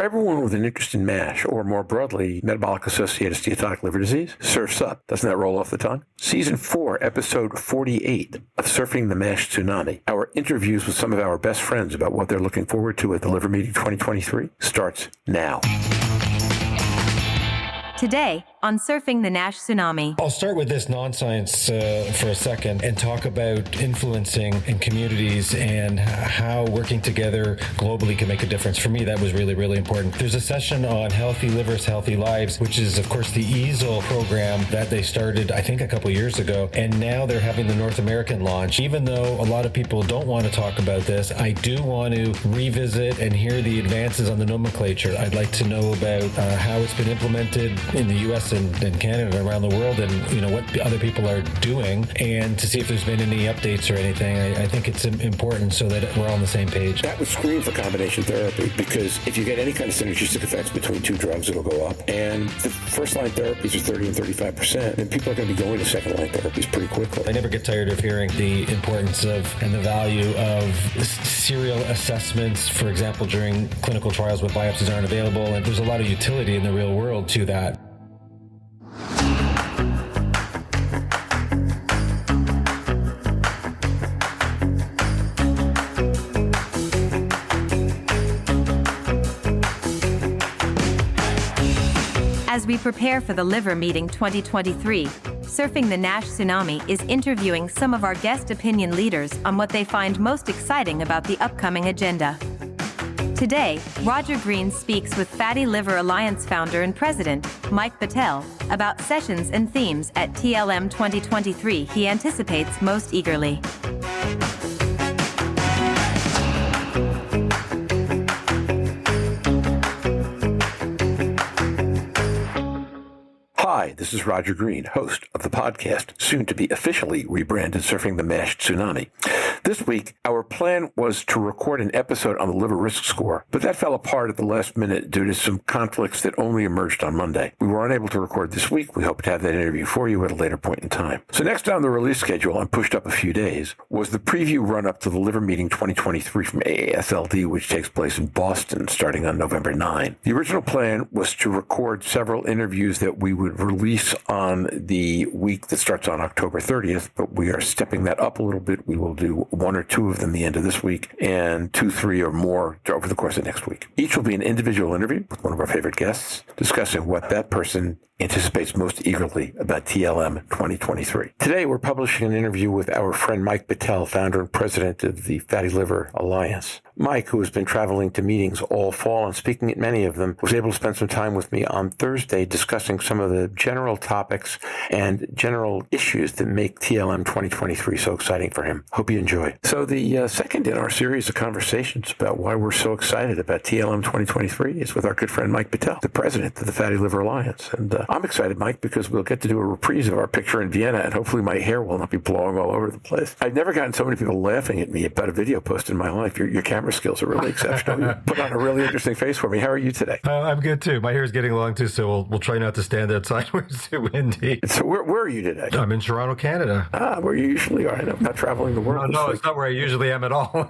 everyone with an interest in MASH, or more broadly, metabolic-associated steatotic liver disease, Surf's Up. Doesn't that roll off the tongue? Season 4, Episode 48 of Surfing the MASH Tsunami, our interviews with some of our best friends about what they're looking forward to at the Liver Meeting 2023, starts now. Today on Surfing the NASH Tsunami. I'll start with this non-science for a second and talk about influencing in communities and how working together globally can make a difference. For me, that was really, really important. There's a session on healthy livers, healthy lives, which is, of course, the EASL program that they started, I think, a couple years ago. And now they're having the North American launch. Even though a lot of people don't want to talk about this, I do want to revisit and hear the advances on the nomenclature. I'd like to know about how it's been implemented in the U.S. and Canada and around the world, and what other people are doing, and to see if there's been any updates or anything. I think it's important so that we're all on the same page. That would scream for combination therapy, because if you get any kind of synergistic effects between two drugs, it'll go up. And the first-line therapies are 30 and 35%, and people are going to be going to second-line therapies pretty quickly. I never get tired of hearing the importance of and the value of serial assessments, for example, during clinical trials where biopsies aren't available, and there's a lot of utility in the real world to that. As we prepare for the Liver Meeting 2023, Surfing the NASH Tsunami is interviewing some of our guest opinion leaders on what they find most exciting about the upcoming agenda. Today, Roger Green speaks with Fatty Liver Alliance founder and president, Mike Betel, about sessions and themes at TLM 2023 he anticipates most eagerly. Hi, this is Roger Green, host of the podcast, soon to be officially rebranded Surfing the MASH Tsunami. This week, our plan was to record an episode on the liver risk score, but that fell apart at the last minute due to some conflicts that only emerged on Monday. We were unable to record this week. We hope to have that interview for you at a later point in time. So next on the release schedule, and pushed up a few days, was the preview run-up to the Liver Meeting 2023 from AASLD, which takes place in Boston starting on November 9. The original plan was to record several interviews that we would release on the week that starts on October 30th, but we are stepping that up a little bit. We will do one or two of them the end of this week, and 2, 3, or more over the course of next week. Each will be an individual interview with one of our favorite guests, discussing what that person anticipates most eagerly about TLM 2023. Today, we're publishing an interview with our friend Mike Betel, founder and president of the Fatty Liver Alliance. Mike, who has been traveling to meetings all fall and speaking at many of them, was able to spend some time with me on Thursday discussing some of the general topics and general issues that make TLM 2023 so exciting for him. Hope you enjoy. So the second in our series of conversations about why we're so excited about TLM 2023 is with our good friend Mike Betel, the president of the Fatty Liver Alliance. And I'm excited, Mike, because we'll get to do a reprise of our picture in Vienna, and hopefully my hair will not be blowing all over the place. I've never gotten so many people laughing at me about a video post in my life. Your camera skills are really exceptional. You put on a really interesting face for me. How are you today? I'm good, too. My hair is getting long, too, so we'll try not to stand outside where it's too windy. So where are you today? I'm in Toronto, Canada. Where you usually are. I know, not traveling the world. No, it's not where I usually am at all.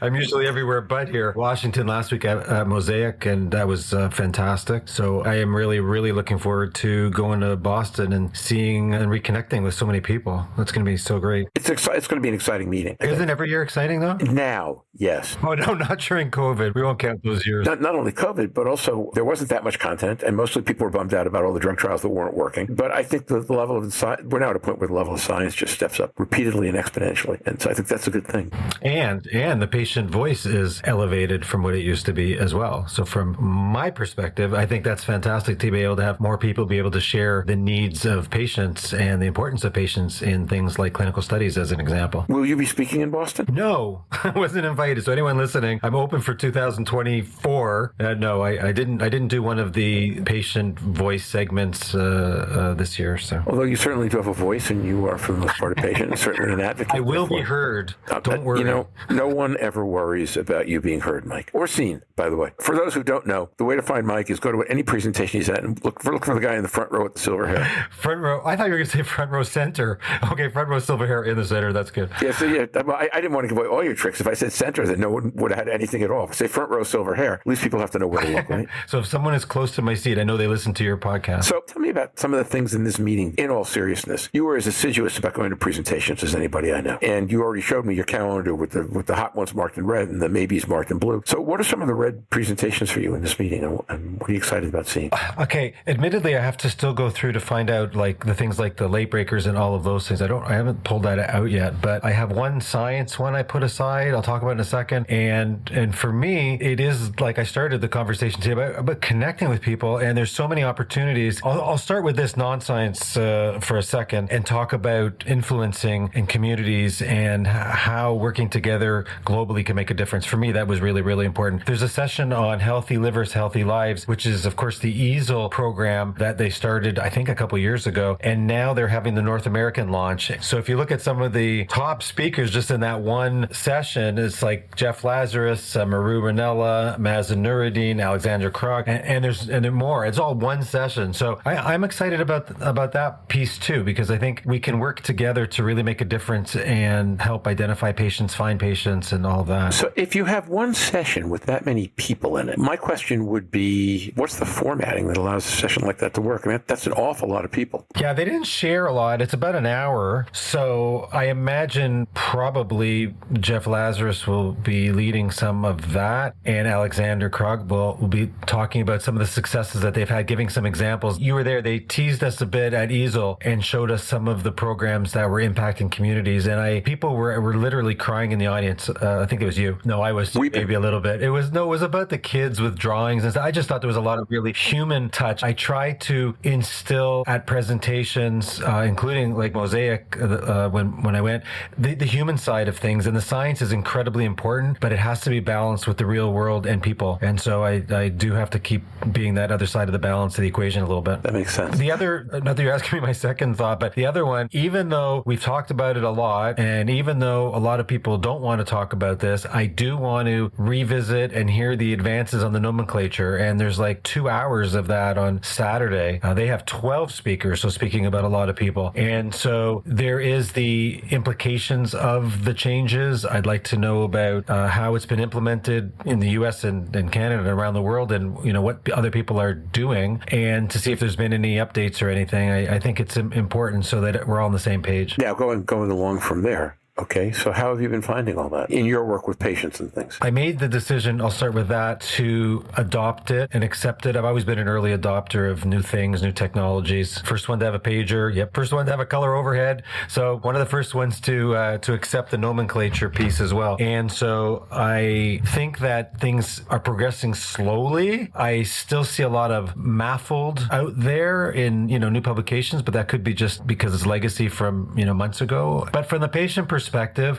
I'm usually everywhere but here. Washington last week at Mosaic, and that was fantastic. So I am really, really looking forward to going to Boston and seeing and reconnecting with so many people. That's going to be so great. It's going to be an exciting meeting. Isn't every year exciting, though? Now, yes. Oh, no, not during COVID. We won't count those years. Not only COVID, but also there wasn't that much content, and mostly people were bummed out about all the drug trials that weren't working. But I think the level of science, we're now at a point where the level of science just steps up repeatedly and exponentially. And so I think that's a good thing. And the patient voice is elevated from what it used to be as well. So from my perspective, I think that's fantastic to be able to have more people be able to share the needs of patients and the importance of patients in things like clinical studies, as an example. Will you be speaking in Boston? No, I wasn't invited. So anyone listening, I'm open for 2024. No, I didn't do one of the patient voice segments this year. So, although you certainly do have a voice, and you are for the most part a patient, and certainly an advocate. I will be heard. Don't worry. No one ever worries about you being heard, Mike, or seen. By the way, for those who don't know, the way to find Mike is go to any presentation he's at and look for the guy in the front row with the silver hair. Front row. I thought you were going to say front row center. Okay, front row silver hair in the center. That's good. Yeah. So I didn't want to give away all your tricks. If I said center, then no one would have had anything at all. If I say front row silver hair, at least people have to know where to look, right? So if someone is close to my seat, I know they listen to your podcast. So tell me about some of the things in this meeting. In all seriousness, you were as assiduous about going to presentations as anybody I know, and you already showed me your calendar with the hot ones marked in red and the maybes marked in blue. So what are some of the red presentations for you in this meeting, and what are you excited about seeing? Okay, admittedly, I have to still go through to find out like the things like the late breakers and all of those things. I haven't pulled that out yet, but I have one science one I put aside. I'll talk about in a second. And for me, it is like I started the conversation today about connecting with people, and there's so many opportunities. I'll start with this non-science for a second and talk about influencing in communities and how working together globally can make a difference. For me, that was really, really important. There's a session on healthy livers, healthy lives, which is, of course, the EASL program that they started, I think, a couple years ago. And now they're having the North American launch. So if you look at some of the top speakers just in that one session, it's like Jeff Lazarus, Maru Ranella, Mazen Nuruddin, Alexandra Krog, and there's more. It's all one session. So I'm excited about that piece too, because I think we can work together to really make a difference and help identify patients, find patients, and all of that. So if you have one session with that many people in it, my question would be, what's the formatting that allows a session like that to work? I mean, that's an awful lot of people. Yeah, they didn't share a lot. It's about an hour. So I imagine probably Jeff Lazarus will be leading some of that, and Alexander Krog will be talking about some of the successes that they've had, giving some examples. You were there. They teased us a bit at EASL and showed us some of the programs that were impacting communities. And people were literally crying in the audience. I think it was you. No, I was weeping. Maybe a little bit. It was about the kids with drawings and stuff. I just thought there was a lot of really human touch. I try to instill at presentations, including like Mosaic, when I went, the human side of things. And the science is incredibly important, but it has to be balanced with the real world and people. And so I do have to keep being that other side of the balance of the equation a little bit. That makes sense. The other, not that you're asking me my second thought, but the other one, even though we've talked about it a lot, and even though a lot of people don't want to talk about this, I do want to revisit and hear the advances on the nomenclature. And there's like 2 hours of that on Saturday. They have 12 speakers, so speaking about a lot of people. And so there is the implications of the changes. I'd like to know about how it's been implemented in the U.S. and Canada and around the world, and what other people are doing, and to see if there's been any updates or anything. I think it's important so that we're all on the same page. Now, going along from there. Okay, so how have you been finding all that in your work with patients and things? I made the decision, I'll start with that, to adopt it and accept it. I've always been an early adopter of new things, new technologies. First one to have a pager. Yep. First one to have a color overhead. So one of the first ones to accept the nomenclature piece as well. And so I think that things are progressing slowly. I still see a lot of MAFLD out there in, new publications, but that could be just because it's legacy from, months ago. But from the patient perspective,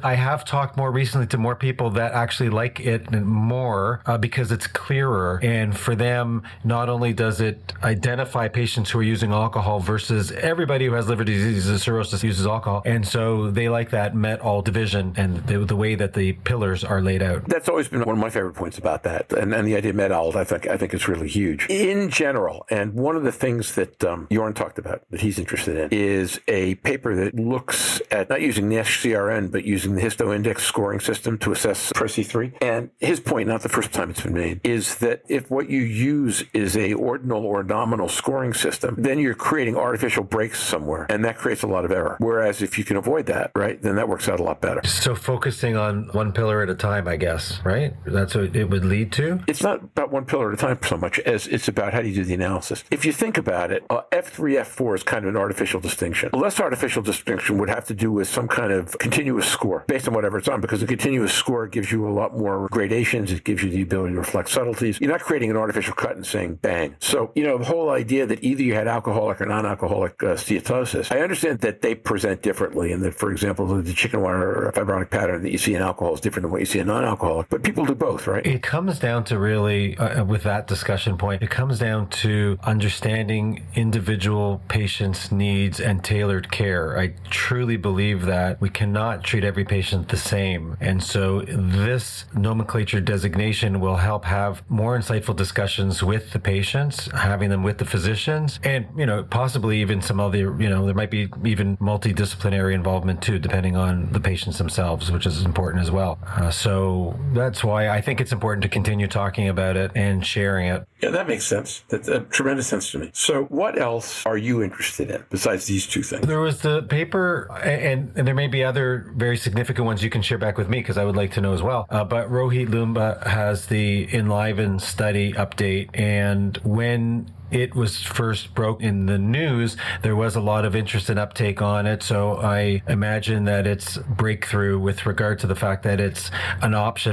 I have talked more recently to more people that actually like it more because it's clearer. And for them, not only does it identify patients who are using alcohol versus everybody who has liver disease or cirrhosis uses alcohol. And so they like that MET-AL division and the way that the pillars are laid out. That's always been one of my favorite points about that. And the idea of MET-AL, I think is really huge. In general, and one of the things that Jorn talked about that he's interested in is a paper that looks at not using NASH CRN, but using the histoindex scoring system to assess PRO-C3. And his point, not the first time it's been made, is that if what you use is a ordinal or nominal scoring system, then you're creating artificial breaks somewhere, and that creates a lot of error. Whereas if you can avoid that, right, then that works out a lot better. So focusing on one pillar at a time, I guess, right? That's what it would lead to? It's not about one pillar at a time so much as it's about how do you do the analysis. If you think about it, F3, F4 is kind of an artificial distinction. A less artificial distinction would have to do with some kind of continuous continuous score based on whatever it's on, because the continuous score gives you a lot more gradations. It gives you the ability to reflect subtleties. You're not creating an artificial cut and saying bang. So, the whole idea that either you had alcoholic or non-alcoholic steatosis, I understand that they present differently, and that, for example, the chicken wire fibrotic pattern that you see in alcohol is different than what you see in non-alcoholic, but people do both, right? It comes down to really, with that discussion point, it comes down to understanding individual patients' needs and tailored care. I truly believe that we cannot treat every patient the same. And so this nomenclature designation will help have more insightful discussions with the patients, having them with the physicians, and, possibly even some other, there might be even multidisciplinary involvement too, depending on the patients themselves, which is important as well. So that's why I think it's important to continue talking about it and sharing it. Yeah, that makes sense. That's tremendous sense to me. So what else are you interested in besides these two things? There was the paper, and there may be other very significant ones you can share back with me, because I would like to know as well. But Rohit Lumba has the Enliven study update, and when it was first broke in the news, there was a lot of interest and uptake on it. So I imagine that it's breakthrough with regard to the fact that it's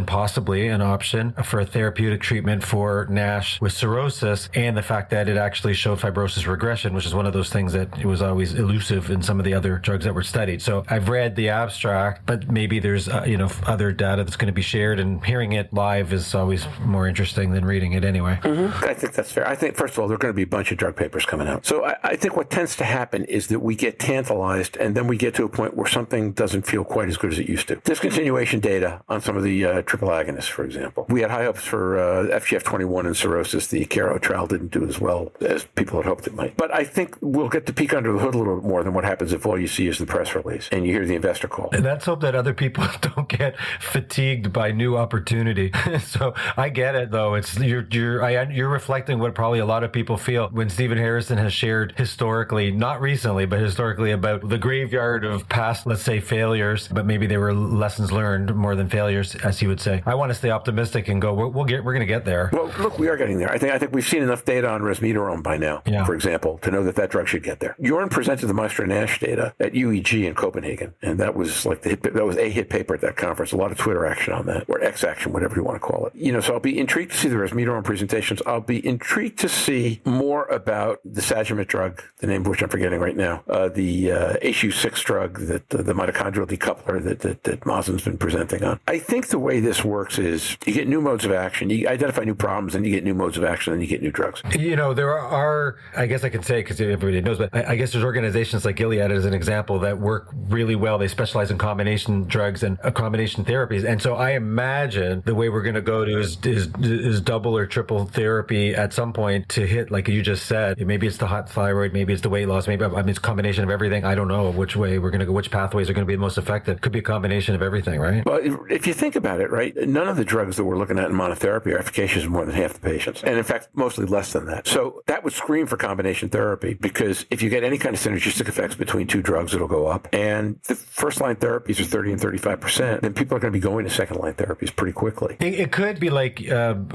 possibly an option for a therapeutic treatment for NASH with cirrhosis, and the fact that it actually showed fibrosis regression, which is one of those things that it was always elusive in some of the other drugs that were studied. So I've read the abstract, but maybe there's other data that's going to be shared, and hearing it live is always more interesting than reading it anyway. Mm-hmm. I think that's fair. I think, first of all, they're going to be a bunch of drug papers coming out. So I think what tends to happen is that we get tantalized, and then we get to a point where something doesn't feel quite as good as it used to. Discontinuation data on some of the triple agonists, for example. We had high hopes for FGF21 and cirrhosis. The Caro trial didn't do as well as people had hoped it might. But I think we'll get to peek under the hood a little bit more than what happens if all you see is the press release and you hear the investor call. And let's hope that other people don't get fatigued by new opportunity. So I get it, though. It's you're reflecting what probably a lot of people feel when Stephen Harrison has shared historically, not recently, but historically, about the graveyard of past, let's say, failures, but maybe they were lessons learned more than failures, as he would say. I want to stay optimistic and go, we're going to get there. Well, look, we are getting there. I think we've seen enough data on resmetirom by now, for example, to know that drug should get there. Jorn presented the Maestro NASH data at UEG in Copenhagen, and that was like that was a hit paper at that conference. A lot of Twitter action on that, or X action, whatever you want to call it. So I'll be intrigued to see the resmetirom presentations. I'll be intrigued to see more about the Sagimet drug, the name of which I'm forgetting right now, the HU6 drug, that the mitochondrial decoupler that Mazen's been presenting on. I think the way this works is you get new modes of action, you identify new problems, and you get new modes of action, and you get new drugs. There are, I guess I can say, because everybody knows, but I guess there's organizations like Gilead as an example that work really well. They specialize in combination drugs and combination therapies. And so I imagine the way we're going to go to is double or triple therapy at some point to hit, like you just said. Maybe it's the hot thyroid, maybe it's the weight loss, maybe it's a combination of everything. I don't know which way we're going to go, which pathways are going to be the most effective. Could be a combination of everything, right? Well, if you think about it, right, none of the drugs that we're looking at in monotherapy are efficacious in more than half the patients. And in fact, mostly less than that. So that would scream for combination therapy, because if you get any kind of synergistic effects between two drugs, it'll go up. And the first line therapies are 30 and 35%, then people are going to be going to second line therapies pretty quickly. It could be like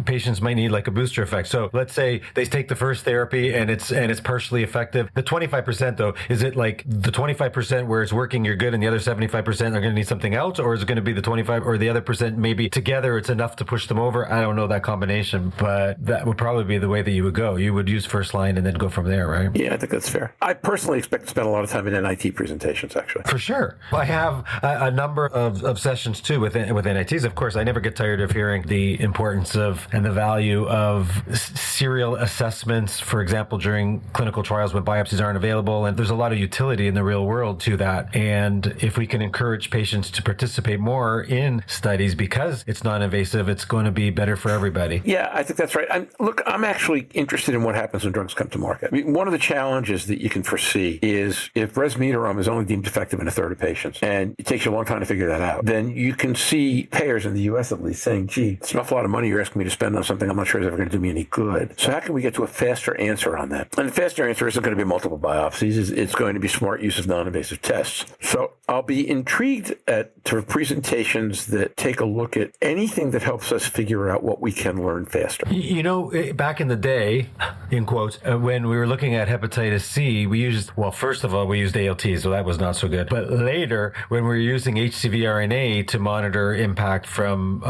patients might need like a booster effect. So let's say they take the first therapy and it's partially effective. The 25% though, is it like the 25% where it's working, you're good, and the other 75% are going to need something else? Or is it going to be the 25 or the other percent maybe together it's enough to push them over? I don't know that combination, but that would probably be the way that you would go. You would use first line and then go from there, right? Yeah, I think that's fair. I personally expect to spend a lot of time in NIT presentations, actually. For sure. I have a number of sessions too with NITs. Of course, I never get tired of hearing the importance of and the value of serial assessments, for example, during clinical trials when biopsies aren't available. And there's a lot of utility in the real world to that. And if we can encourage patients to participate more in studies because it's non-invasive, it's going to be better for everybody. Yeah, I think that's right. I'm actually interested in what happens when drugs come to market. I mean, one of the challenges that you can foresee is if resmetirom is only deemed effective in a third of patients, and it takes you a long time to figure that out, then you can see payers in the U.S. at least saying, gee, it's an awful lot of money you're asking me to spend on something I'm not sure is ever going to do me any good. mind. So how can we get to a faster answer on that? And the faster answer isn't going to be multiple biopsies. It's going to be smart use of non-invasive tests. So I'll be intrigued at presentations that take a look at anything that helps us figure out what we can learn faster. You know, back in the day, in quotes, when we were looking at hepatitis C, we used, well, first of all, we used ALT, so that was not so good. But later, when we were using HCV RNA to monitor impact from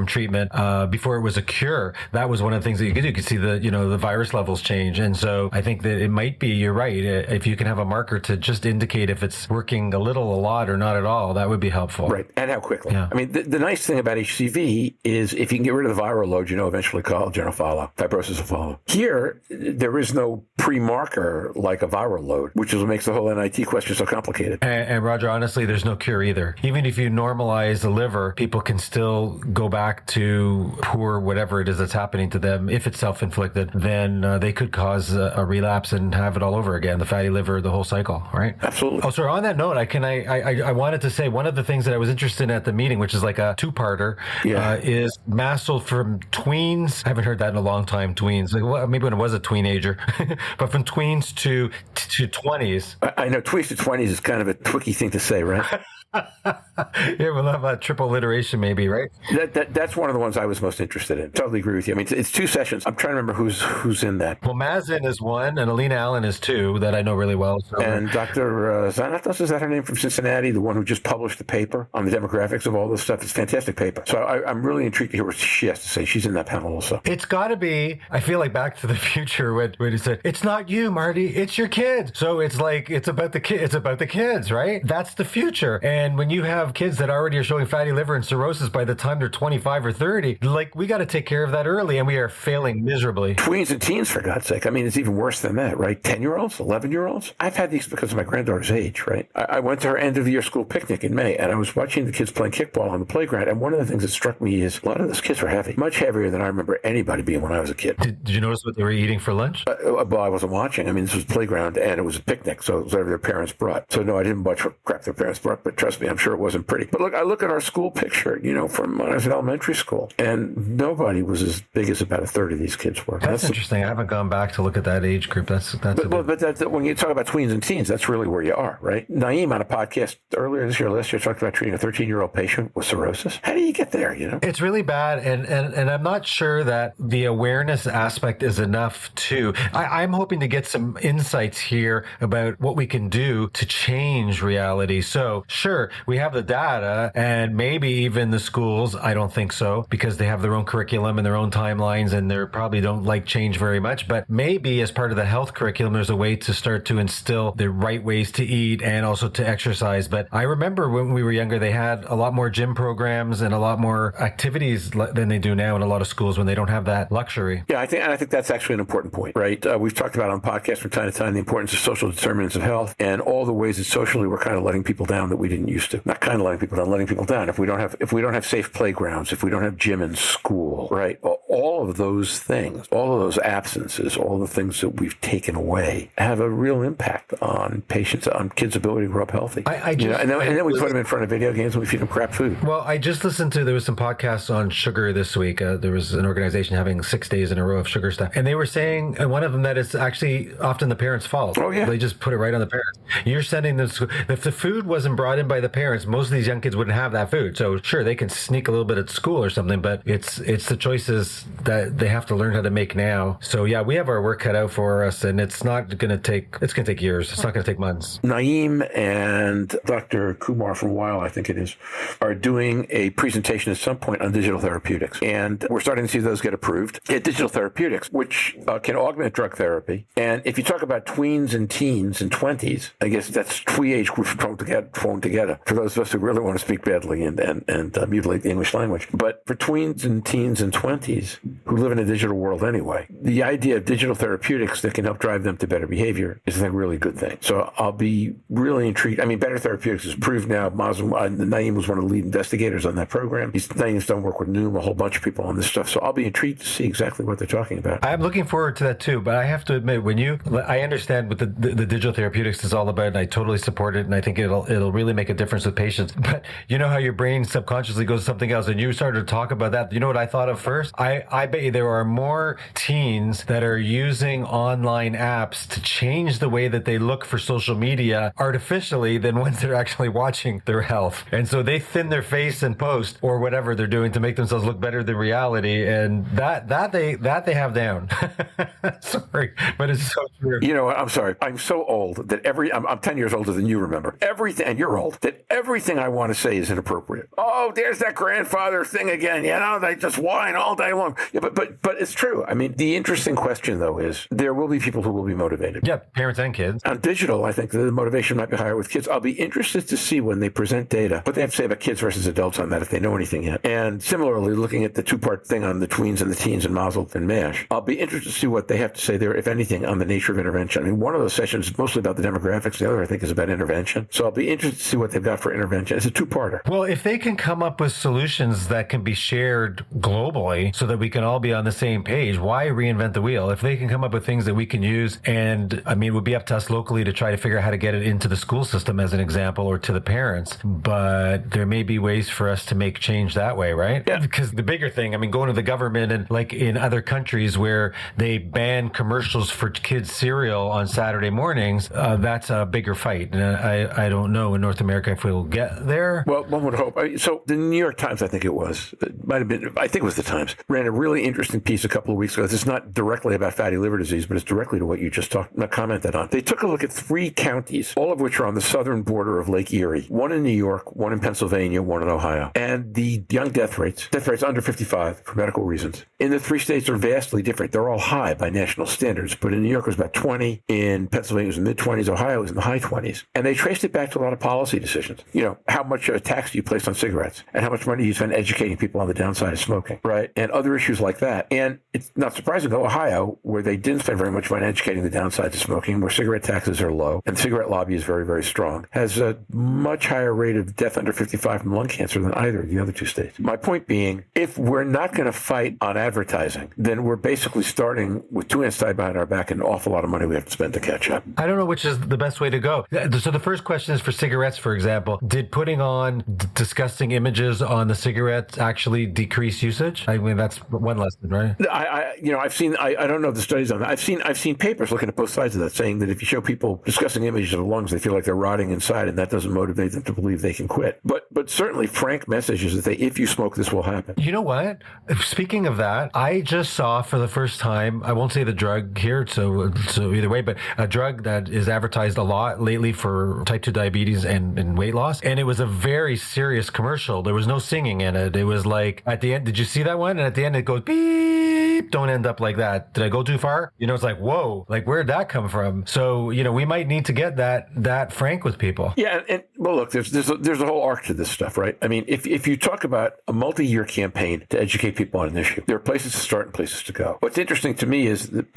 treatment, before it was a cure, that was one of the things that you could do. You could see the virus levels change. And so I think that it might be, you're right, if you can have a marker to just indicate if it's working a little, a lot, or not at all, that would be helpful. Right, and how quickly. Yeah. I mean, the nice thing about HCV is if you can get rid of the viral load, eventually collagen will follow, fibrosis will follow. Here, there is no pre-marker like a viral load, which is what makes the whole NIT question so complicated. And Roger, honestly, there's no cure either. Even if you normalize the liver, people can still go back to poor whatever it is that's happening to them. If it's self-inflicted, then they could cause a relapse and have it all over again, the fatty liver, the whole cycle, right? Absolutely. Oh, sorry, on that note, I wanted to say one of the things that I was interested in at the meeting, which is like a two-parter, is mast cell from tweens. I haven't heard that in a long time, tweens. Like, maybe when I was a tweenager, but from tweens to 20s. I know tweens to 20s is kind of a tricky thing to say, right? Yeah, we'll have a triple alliteration maybe, right? That's one of the ones I was most interested in. Totally agree with you. I mean, it's two sessions. I'm trying to remember who's in that. Well, Mazin is one, and Alina Allen is two that I know really well. So. And Dr. Zanatos, is that her name, from Cincinnati, the one who just published the paper on the demographics of all this stuff? It's a fantastic paper. So I'm really intrigued to hear what she has to say. She's in that panel also. It's got to be, I feel like Back to the Future when he said, it's not you, Marty, it's your kids. So it's like, it's about the kids, right? That's the future. And when you have kids that already are showing fatty liver and cirrhosis by the time they're 25 or 30, like, we got to take care of that early, and we are failing miserably. Tweens and teens, for God's sake. I mean, it's even worse than that, right? 10-year-olds, 11-year-olds. I've had these because of my granddaughter's age, right? I went to her end-of-the-year school picnic in May, and I was watching the kids playing kickball on the playground, and one of the things that struck me is a lot of those kids were heavy, much heavier than I remember anybody being when I was a kid. Did you notice what they were eating for lunch? Well, I wasn't watching. I mean, this was playground, and it was a picnic, so it was whatever their parents brought. So, no, I didn't watch what crap their parents brought, but trust me, I'm sure it wasn't pretty. But look, I look at our school picture, from when I was in elementary school, and nobody was as big as about a third of these kids were. That's interesting. I haven't gone back to look at that age group. But when you talk about tweens and teens, that's really where you are, right? Naeem, on a podcast earlier this year, last year, talked about treating a 13-year-old patient with cirrhosis. How do you get there, It's really bad, and I'm not sure that the awareness aspect is enough, too. I'm hoping to get some insights here about what we can do to change reality. So, sure, we have the data, and maybe even the schools, I don't think so, because they have their own curriculum and their own timelines, and they probably don't like change very much. But maybe as part of the health curriculum, there's a way to start to instill the right ways to eat and also to exercise. But I remember when we were younger, they had a lot more gym programs and a lot more activities than they do now in a lot of schools when they don't have that luxury. Yeah, I think that's actually an important point, right? We've talked about on podcasts from time to time the importance of social determinants of health and all the ways that socially we're kind of letting people down that we didn't used to. Not kind of letting people down. If we don't have safe playgrounds, if we don't have gym in school, right? All of those things, all of those absences, all the things that we've taken away have a real impact on patients, on kids' ability to grow up healthy. And then we put them in front of video games and we feed them crap food. Well, I just listened to, there was some podcasts on sugar this week. There was an organization having 6 days in a row of sugar stuff. And they were saying, one of them, that it's actually often the parents' fault. Oh, yeah. They just put it right on the parents. You're sending them to school. If the food wasn't brought in by the parents, most of these young kids wouldn't have that food. So sure, they can sneak a little bit at school or something, but it's the choices that they have to learn how to make now. So yeah, we have our work cut out for us, and it's going to take years. It's not going to take months. Naeem and Dr. Kumar from Weil, I think it is, are doing a presentation at some point on digital therapeutics. And we're starting to see those get approved. Digital therapeutics, which can augment drug therapy. And if you talk about tweens and teens and 20s, I guess that's twee age groups thrown together. For those of us who really want to speak badly and mutilate the English language. But for tweens and teens and 20s who live in a digital world anyway, the idea of digital therapeutics that can help drive them to better behavior is a really good thing. So I'll be really intrigued. I mean, Better Therapeutics is approved now. Naeem was one of the lead investigators on that program. Naeem's done work with Noom, a whole bunch of people on this stuff. So I'll be intrigued to see exactly what they're talking about. I'm looking forward to that too, but I have to admit, I understand what the digital therapeutics is all about, and I totally support it, and I think it'll really make a difference with patients. But you know how your brain subconsciously goes to something else, and you started to talk about that. You know what I thought of first? I I bet you there are more teens that are using online apps to change the way that they look for social media artificially than ones that are actually watching their health. And so they thin their face and post or whatever they're doing to make themselves look better than reality. And that they have down. Sorry, but it's so true. You know, I'm sorry. I'm so old that I'm 10 years older than you remember. Everything, and you're old, that everything I want to say is inappropriate. Oh, there's that grandfather thing again. You know, they just whine all day long. Yeah, but it's true. I mean, the interesting question, though, is there will be people who will be motivated. Yeah, parents and kids. On digital, I think the motivation might be higher with kids. I'll be interested to see when they present data what they have to say about kids versus adults on that, if they know anything yet. And similarly, looking at the two-part thing on the tweens and the teens and Mazel and MASH, I'll be interested to see what they have to say there, if anything, on the nature of intervention. I mean, one of those sessions is mostly about the demographics. The other, I think, is about intervention. So I'll be interested to see what they've got for intervention. It's a two-parter. Well, if they can come up with solutions that can be shared globally so that we can all be on the same page, why reinvent the wheel? If they can come up with things that we can use, and I mean, it would be up to us locally to try to figure out how to get it into the school system as an example, or to the parents. But there may be ways for us to make change that way, right? Yeah. Because the bigger thing, I mean, going to the government and like in other countries where they ban commercials for kids' cereal on Saturday mornings, that's a bigger fight. And I don't know in North America if we'll get there. Well, one would hope. So the New York Times, I think it was, it might have been, I think it was the Times, ran a really interesting piece a couple of weeks ago. It's not directly about fatty liver disease, but it's directly to what you just commented on. They took a look at 3 counties, all of which are on the southern border of Lake Erie. One in New York, one in Pennsylvania, one in Ohio. And the young death rates under 55 for medical reasons, in the 3 states are vastly different. They're all high by national standards, but in New York it was about 20, in Pennsylvania it was in the mid-20s, Ohio was in the high 20s. And they traced it back to a lot of policy decisions. You know, how much tax do you place on cigarettes? And how much money do you spend educating people on the downside of smoking, right? And other issues like that. And it's not surprising, though, Ohio, where they didn't spend very much money educating the downsides of smoking, where cigarette taxes are low, and the cigarette lobby is very, very strong, has a much higher rate of death under 55 from lung cancer than either of the other 2 states. My point being, if we're not going to fight on advertising, then we're basically starting with 2 hands tied behind our back and an awful lot of money we have to spend to catch up. I don't know which is the best way to go. So the first question is for cigarettes, for example. Did putting on disgusting images on the cigarettes actually decrease usage? I mean, that's one lesson, right? I've seen, I don't know the studies on that. I've seen papers looking at both sides of that, saying that if you show people disgusting images of the lungs, they feel like they're rotting inside, and that doesn't motivate them to believe they can quit. But certainly frank messages that if you smoke, this will happen. You know what? Speaking of that, I just saw for the first time, I won't say the drug here, so either way, but a drug that is advertised a lot lately for type 2 diabetes and weight loss. And it was a very serious commercial. There was no singing in it. It was like at the end, did you see that one? And at the end it goes beep, don't end up like that. Did I go too far? You know, it's like, whoa, like where'd that come from? So, you know, we might need to get that frank with people. Yeah. And well, look, there's a whole arc to this stuff, right? I mean, if you talk about a multi-year campaign to educate people on an issue, there are places to start and places to go. What's interesting to me is that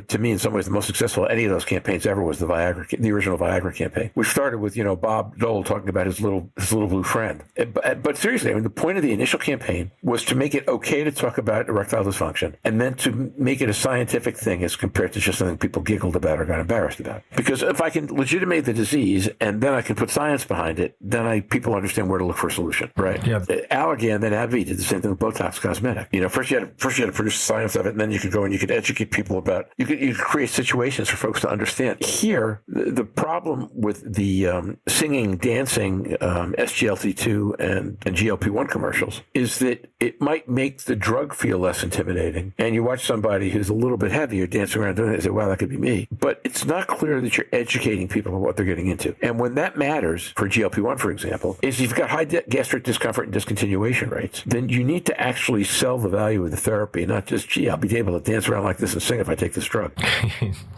to me, in some ways, the most successful of any of those campaigns ever was the original Viagra campaign, which started with, Bob Dole talking about his little blue friend. But seriously, I mean, the point of the initial campaign was to make it okay to talk about erectile dysfunction, and then to make it a scientific thing as compared to just something people giggled about or got embarrassed about. Because if I can legitimate the disease and then I can put science behind it, then people understand where to look for a solution, right? Yeah. Allergan, then AbbVie did the same thing with Botox Cosmetic. First you had to produce the science of it, and then you could go and you could educate people about. You could create situations for folks to understand. Here, the problem with the singing, dancing, SGLT2 and GLP-1 commercials is that it might make the drug feel less intimidating. And you watch somebody who's a little bit heavier dancing around doing it and say, wow, that could be me. But it's not clear that you're educating people on what they're getting into. And when that matters, for GLP-1, for example, is you've got high gastric discomfort and discontinuation rates, then you need to actually sell the value of the therapy, not just, gee, I'll be able to dance around like this and sing if I take this drug.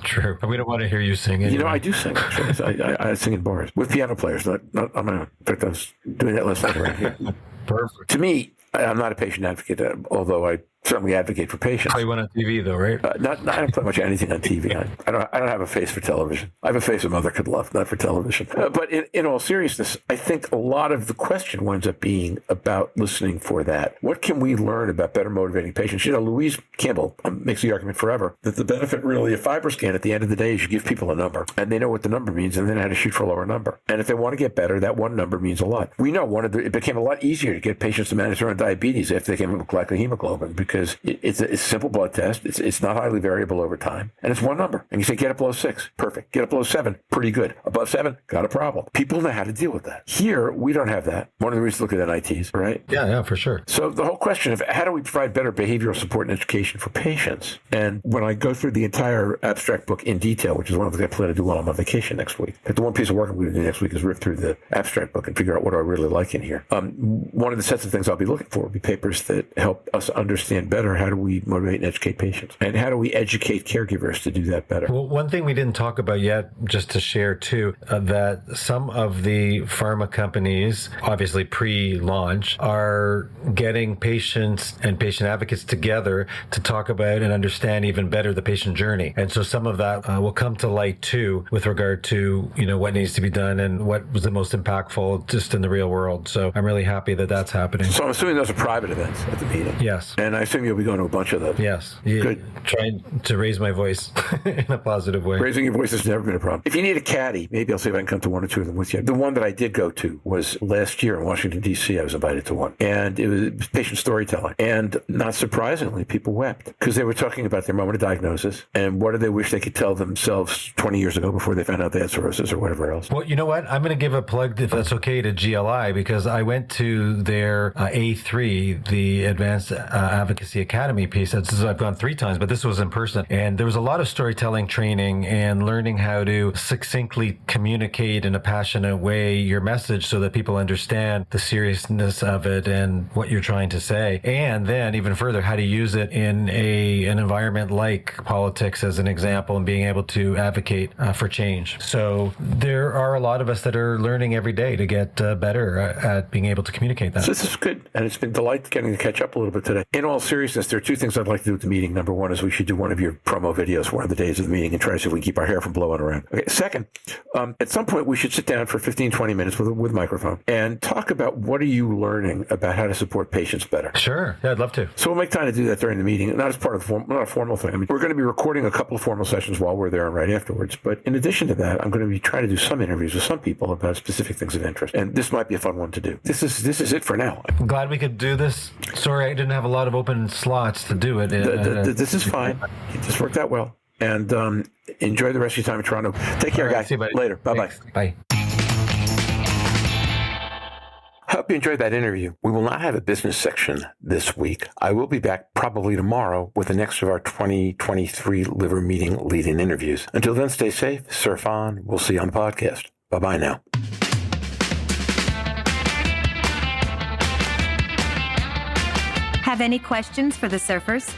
True. We don't want to hear you sing anyway. I do sing, actually. I sing in bars with piano players, not on my own. In fact, I was doing that last night around here. Perfect. To me, I'm not a patient advocate, although I certainly advocate for patients. Play one on TV, though, right? I don't play much anything on TV. I don't have a face for television. I have a face a mother could love, not for television. But in all seriousness, I think a lot of the question winds up being about listening for that. What can we learn about better motivating patients? Louise Campbell makes the argument forever that the benefit really of FibroScan at the end of the day is you give people a number, and they know what the number means, and they know how to shoot for a lower number. And if they want to get better, that one number means a lot. We know it became a lot easier to get patients to manage their own diabetes if they came up with glycohemoglobin, because because it's a simple blood test. It's not highly variable over time. And it's one number. And you say, get it below 6. Perfect. Get it below 7. Pretty good. Above 7, got a problem. People know how to deal with that. Here, we don't have that. One of the reasons to look at NITs, right? Yeah, for sure. So the whole question of how do we provide better behavioral support and education for patients? And when I go through the entire abstract book in detail, which is one of the things I plan to do while I'm on vacation next week, the one piece of work I'm going to do next week is rip through the abstract book and figure out what I really like in here. One of the sets of things I'll be looking for will be papers that help us understand better how do we motivate and educate patients, and how do we educate caregivers to do that better. Well, one thing we didn't talk about yet, just to share too, that some of the pharma companies, obviously pre-launch, are getting patients and patient advocates together to talk about and understand even better the patient journey. And so some of that will come to light too with regard to, what needs to be done and what was the most impactful just in the real world. So I'm really happy that that's happening. So I'm assuming those are private events at the meeting. Yes. And I assume you'll be going to a bunch of those. Yes. Good. Trying to raise my voice in a positive way. Raising your voice has never been a problem. If you need a caddy, maybe I'll see if I can come to one or two of them with you. The one that I did go to was last year in Washington, D.C. I was invited to one. And it was patient storytelling. And not surprisingly, people wept because they were talking about their moment of diagnosis and what do they wish they could tell themselves 20 years ago before they found out they had cirrhosis or whatever else. Well, you know what? I'm going to give a plug, if that's okay, to GLI, because I went to their A3, the Advanced Advocacy Academy piece. I've gone 3 times, but this was in person. And there was a lot of storytelling training and learning how to succinctly communicate in a passionate way your message so that people understand the seriousness of it and what you're trying to say. And then even further, how to use it in an environment like politics as an example and being able to advocate for change. So there are a lot of us that are learning every day to get better at being able to communicate that. So this is good. And it's been delightful getting to catch up a little bit today. In all seriousness, there are 2 things I'd like to do at the meeting. Number one is we should do one of your promo videos one of the days of the meeting and try to see if we can keep our hair from blowing around. Okay. Second, at some point we should sit down for 15, 20 minutes with a microphone and talk about what are you learning about how to support patients better. Sure. Yeah, I'd love to. So we'll make time to do that during the meeting, not as part of not a formal thing. I mean, we're going to be recording a couple of formal sessions while we're there and right afterwards. But in addition to that, I'm going to be trying to do some interviews with some people about specific things of interest. And this might be a fun one to do. This is it for now. I'm glad we could do this. Sorry, I didn't have a lot of open slots to do it. This is fine. It just worked out well. And enjoy the rest of your time in Toronto. Take care, guys. See you, buddy. Later. Bye-bye. Thanks. Bye. Hope you enjoyed that interview. We will not have a business section this week. I will be back probably tomorrow with the next of our 2023 liver meeting lead-in interviews. Until then, stay safe, surf on. We'll see you on the podcast. Bye-bye now. Have any questions for the surfers?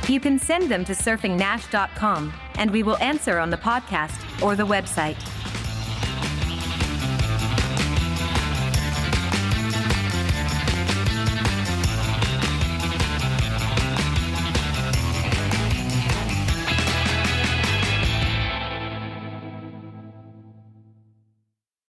You can send them to surfingnash.com and we will answer on the podcast or the website.